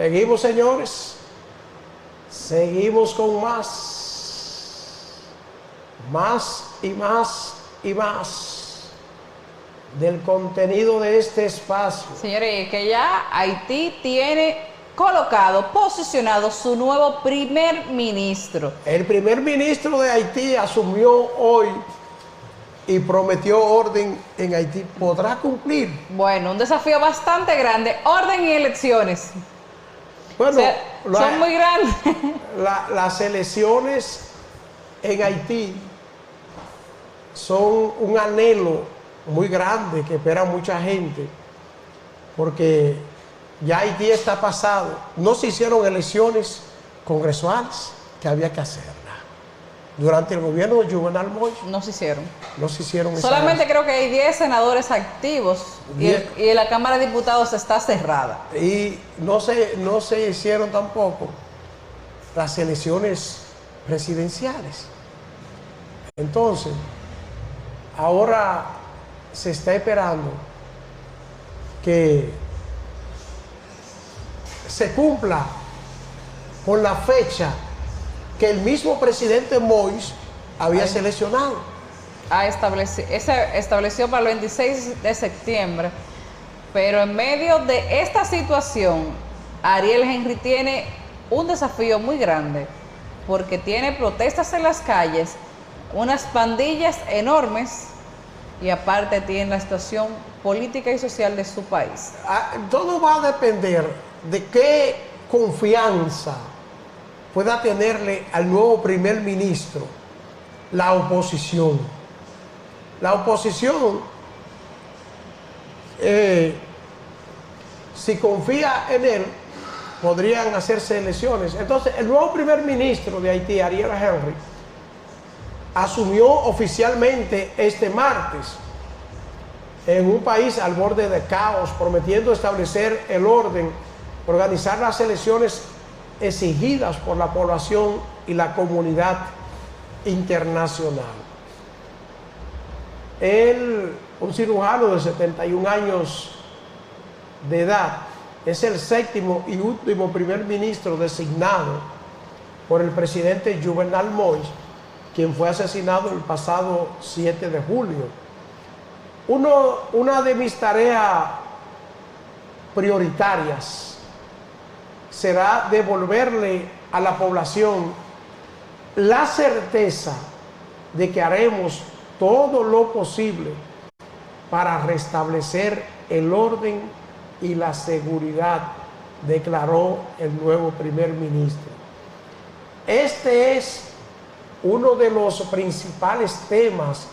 Seguimos, señores. Seguimos con más. Más y más y más del contenido de este espacio. Señores, que ya Haití tiene colocado, posicionado su nuevo primer ministro. El primer ministro de Haití asumió hoy y prometió orden en Haití. ¿Podrá cumplir? Bueno, un desafío bastante grande. Orden y elecciones. Bueno, O sea, son muy grandes. Las elecciones en Haití son un anhelo muy grande que espera mucha gente, porque ya Haití está pasado. No se hicieron elecciones congresuales que había que hacerlas. Durante el gobierno de Juvenal Moïse No se hicieron. no se hicieron Solamente creo que hay 10 senadores activos y la Cámara de Diputados está cerrada. y no se hicieron tampoco las elecciones presidenciales. Entonces, ahora se está esperando que se cumpla con la fecha que el mismo presidente Moïse había seleccionado. Estableció para el 26 de septiembre, pero en medio de esta situación, Ariel Henry tiene un desafío muy grande, porque tiene protestas en las calles, unas pandillas enormes, y aparte tiene la situación política y social de su país. Todo va a depender de qué confianza pueda tenerle al nuevo primer ministro la oposición. La oposición, si confía en él, podrían hacerse elecciones. Entonces, el nuevo primer ministro de Haití, Ariel Henry, asumió oficialmente este martes en un país al borde de caos, prometiendo establecer el orden, organizar las elecciones exigidas por la población y la comunidad internacional. Él, un cirujano de 71 años de edad, es el séptimo y último primer ministro designado por el presidente Juvenal Moïse, quien fue asesinado el pasado 7 de julio. Una de mis tareas prioritarias será devolverle a la población la certeza de que haremos todo lo posible para restablecer el orden y la seguridad, declaró el nuevo primer ministro. Este es uno de los principales temas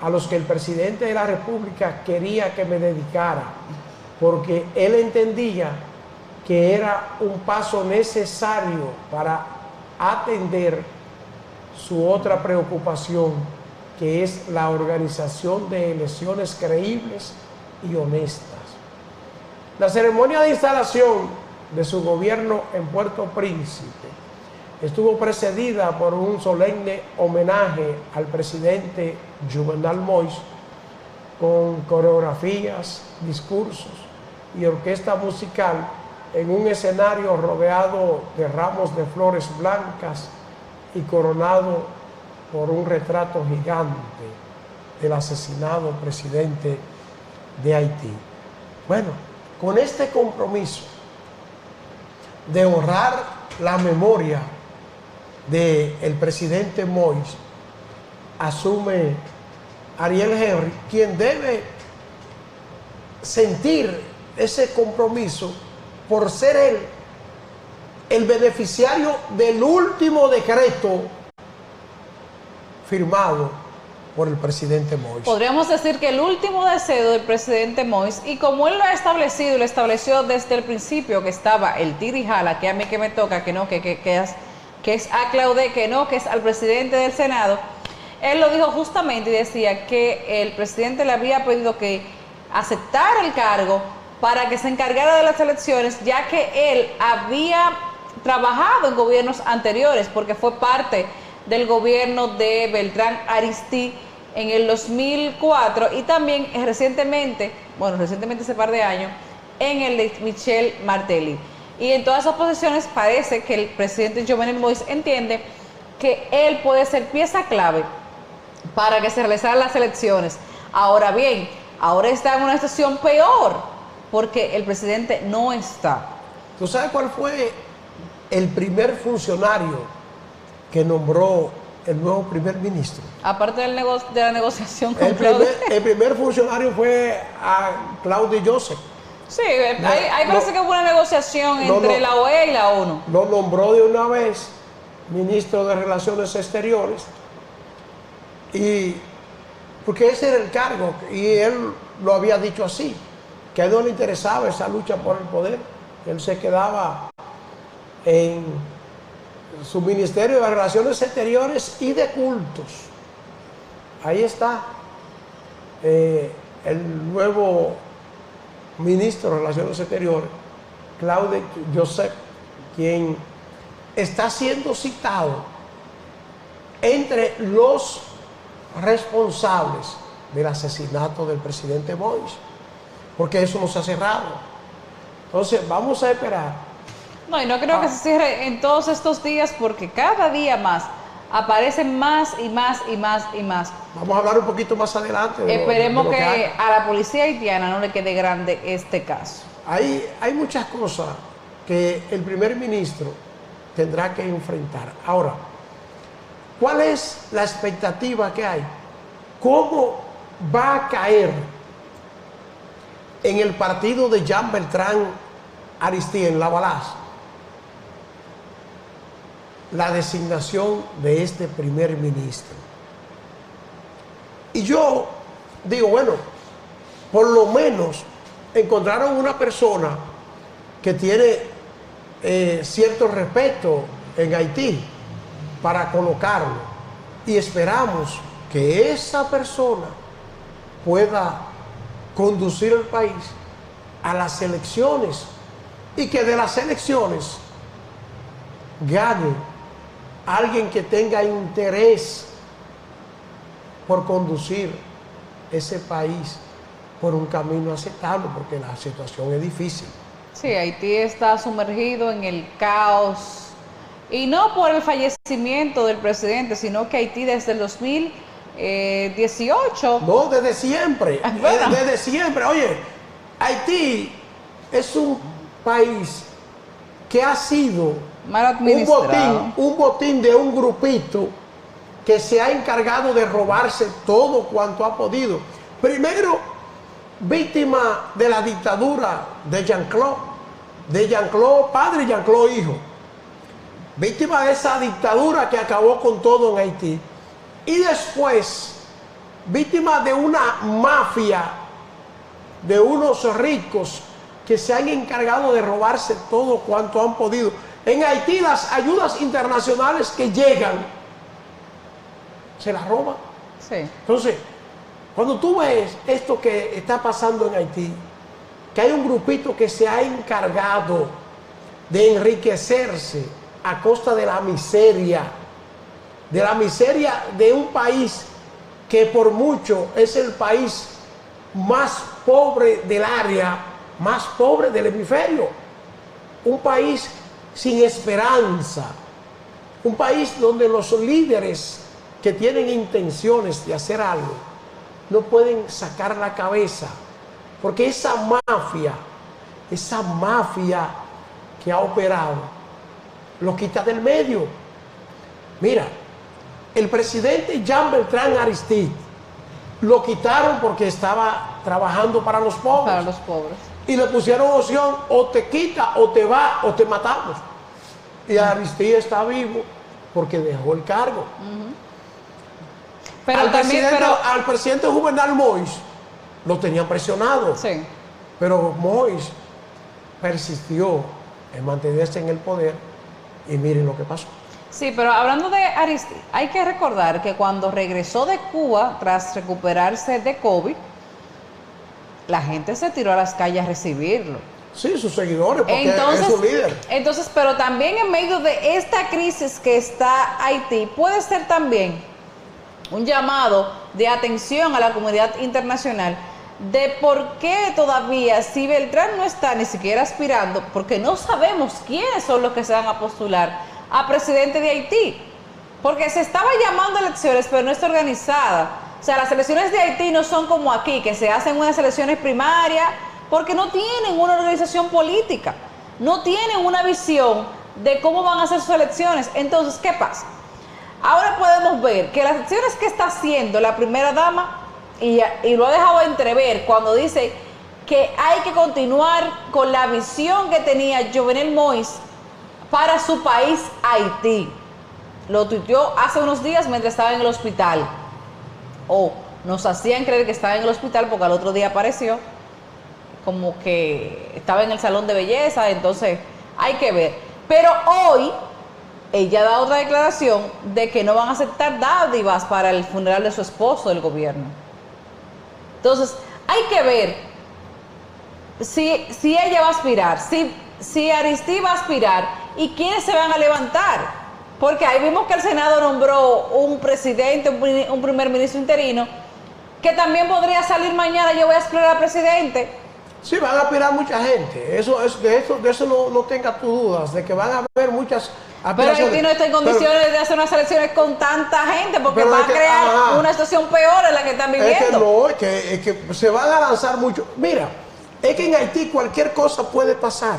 a los que el presidente de la República quería que me dedicara, porque él entendía que era un paso necesario para atender su otra preocupación, que es la organización de elecciones creíbles y honestas. La ceremonia de instalación de su gobierno en Puerto Príncipe estuvo precedida por un solemne homenaje al presidente Juvenal Moïse, con coreografías, discursos y orquesta musical en un escenario rodeado de ramos de flores blancas y coronado por un retrato gigante del asesinado presidente de Haití. Bueno, con este compromiso de honrar la memoria del presidente Moïse, asume Ariel Henry, quien debe sentir ese compromiso por ser él el beneficiario del último decreto firmado por el presidente Moïse. Podríamos decir que el último deseo del presidente Moïse, y como él lo ha establecido, lo estableció desde el principio, que estaba el tirijala, que a mí que me toca, que no, que es a Claudé, que no, que es al presidente del Senado. Él lo dijo justamente y decía que el presidente le había pedido que aceptara el cargo para que se encargara de las elecciones, ya que él había trabajado en gobiernos anteriores, porque fue parte del gobierno de Beltrán Aristide en el 2004 y también recientemente hace par de años, en el de Michel Martelly. Y en todas esas posiciones parece que el presidente Jovenel Moïse entiende que él puede ser pieza clave para que se realizaran las elecciones. Ahora bien, ahora está en una situación peor, porque el presidente no está. ¿Tú sabes cuál fue el primer funcionario que nombró el nuevo primer ministro? Aparte de la negociación con Claudio. El primer funcionario fue a Claudio Joseph. Sí, ahí parece que hubo una negociación entre la OEA y la ONU. Lo nombró de una vez ministro de Relaciones Exteriores, y porque ese era el cargo, y él lo había dicho así, que a él no le interesaba esa lucha por el poder, él se quedaba en su ministerio de Relaciones Exteriores y de Cultos. Ahí está el nuevo ministro de Relaciones Exteriores, Claudio Joseph, quien está siendo citado entre los responsables del asesinato del presidente Moïse, porque eso no se ha cerrado. Entonces vamos a esperar. No, y no creo que se cierre en todos estos días, porque cada día más aparecen más y más y más y más. Vamos a hablar un poquito más adelante. Esperemos que a la policía haitiana no le quede grande este caso. Hay muchas cosas que el primer ministro tendrá que enfrentar. Ahora, ¿cuál es la expectativa que hay? ¿Cómo va a caer en el partido de Jean Bertrand Aristide, en Lavalas, la designación de este primer ministro? Y yo digo, bueno, por lo menos encontraron una persona que tiene cierto respeto en Haití para colocarlo, y esperamos que esa persona pueda conducir el país a las elecciones, y que de las elecciones gane alguien que tenga interés por conducir ese país por un camino aceptable, porque la situación es difícil. Sí, Haití está sumergido en el caos, y no por el fallecimiento del presidente, sino que Haití desde el 2018... No, desde siempre, bueno. Desde siempre. Oye, Haití es un país que ha sido mal administrado, un botín de un grupito que se ha encargado de robarse todo cuanto ha podido. Primero, víctima de la dictadura de Jean-Claude padre y Jean-Claude hijo. Víctima de esa dictadura que acabó con todo en Haití. Y después, víctima de una mafia de unos ricos que se han encargado de robarse todo cuanto han podido. En Haití las ayudas internacionales que llegan se las roban. sí. Entonces, cuando tú ves esto que está pasando en Haití, que hay un grupito que se ha encargado de enriquecerse a costa de la miseria de un país que por mucho es el país más pobre del área, más pobre del hemisferio, un país sin esperanza, un país donde los líderes que tienen intenciones de hacer algo no pueden sacar la cabeza, porque esa mafia que ha operado lo quita del medio. Mira, el presidente Jean Bertrand Aristide lo quitaron porque estaba trabajando para los pobres. Para los pobres. Y le pusieron opción: o te quita, o te va, o te matamos. Y Aristide está vivo porque dejó el cargo. Pero al presidente Juvenal Moïse lo tenían presionado. Sí. Pero Moïse persistió en mantenerse en el poder, y miren lo que pasó. Sí, pero hablando de Aristide, hay que recordar que cuando regresó de Cuba tras recuperarse de COVID, la gente se tiró a las calles a recibirlo. Sí, sus seguidores, porque es su líder. Entonces, pero también en medio de esta crisis que está Haití, puede ser también un llamado de atención a la comunidad internacional de por qué todavía, si Beltrán no está ni siquiera aspirando, porque no sabemos quiénes son los que se van a postular a presidente de Haití, porque se estaba llamando a elecciones, pero no está organizada. O sea, las elecciones de Haití no son como aquí, que se hacen unas elecciones primarias, porque no tienen una organización política, no tienen una visión de cómo van a ser sus elecciones. Entonces, ¿qué pasa? Ahora podemos ver que las acciones que está haciendo la primera dama, y lo ha dejado entrever cuando dice que hay que continuar con la visión que tenía Jovenel Moïse para su país Haití. Lo tuiteó hace unos días mientras estaba en el hospital. O nos hacían creer que estaba en el hospital porque al otro día apareció como que estaba en el salón de belleza, entonces hay que ver. Pero hoy ella da otra declaración de que no van a aceptar dádivas para el funeral de su esposo del gobierno. Entonces, hay que ver si ella va a aspirar, si Aristide va a aspirar y quiénes se van a levantar. Porque ahí vimos que el Senado nombró un presidente, un primer ministro interino, que también podría salir mañana, yo voy a aspirar a presidente. Sí, van a aspirar mucha gente. De eso no tengas tus dudas, de que van a haber muchas pero Haití no está en condiciones de hacer unas elecciones con tanta gente, porque va a crear una situación peor en la que están viviendo. Es que se van a lanzar mucho. Mira, es que en Haití cualquier cosa puede pasar.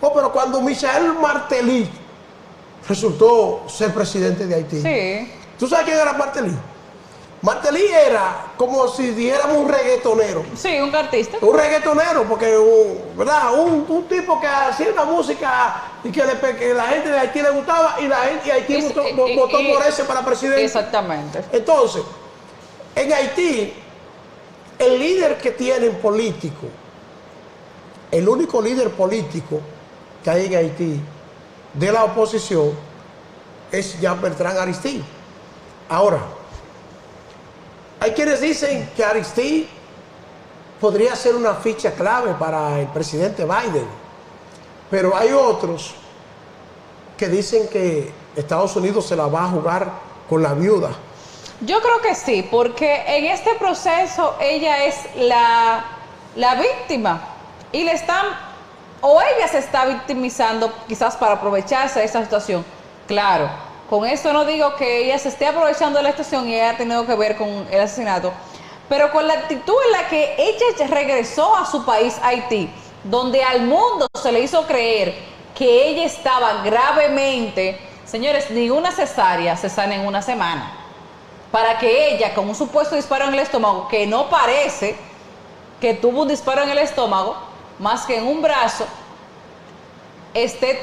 Oh, pero cuando Michel Martelly resultó ser presidente de Haití. Sí. ¿Tú sabes quién era Martelly? Martelly era como si dijéramos un reggaetonero. Sí, un artista. Un reggaetonero, porque ¿verdad? Un tipo que hacía una música y que la gente de Haití le gustaba y Haití votó por ese para presidente. Exactamente. Entonces, en Haití, el líder que tienen político, el único líder político que hay en Haití de la oposición es Jean Bertrand Aristide. Ahora, hay quienes dicen que Aristide podría ser una ficha clave para el presidente Biden, pero hay otros que dicen que Estados Unidos se la va a jugar con la viuda. Yo creo que sí, porque en este proceso ella es la víctima y le están, o ella se está victimizando quizás para aprovecharse de esa situación. Claro, con esto no digo que ella se esté aprovechando de la situación y haya tenido que ver con el asesinato, pero con la actitud en la que ella regresó a su país, Haití, donde al mundo se le hizo creer que ella estaba gravemente. Señores, ni una cesárea se sana en una semana. Para que ella, con un supuesto disparo en el estómago, que no parece que tuvo un disparo en el estómago, más que en un brazo, esté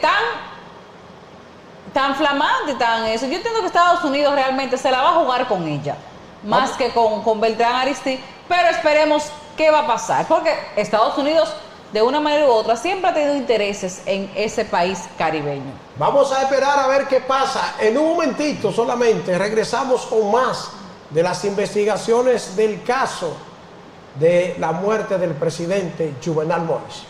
tan flamante, tan eso. Yo entiendo que Estados Unidos realmente se la va a jugar con ella, más que con Beltrán Aristide, pero esperemos qué va a pasar, porque Estados Unidos, de una manera u otra, siempre ha tenido intereses en ese país caribeño. Vamos a esperar a ver qué pasa. En un momentito solamente regresamos con más de las investigaciones del caso de la muerte del presidente Jovenel Moïse.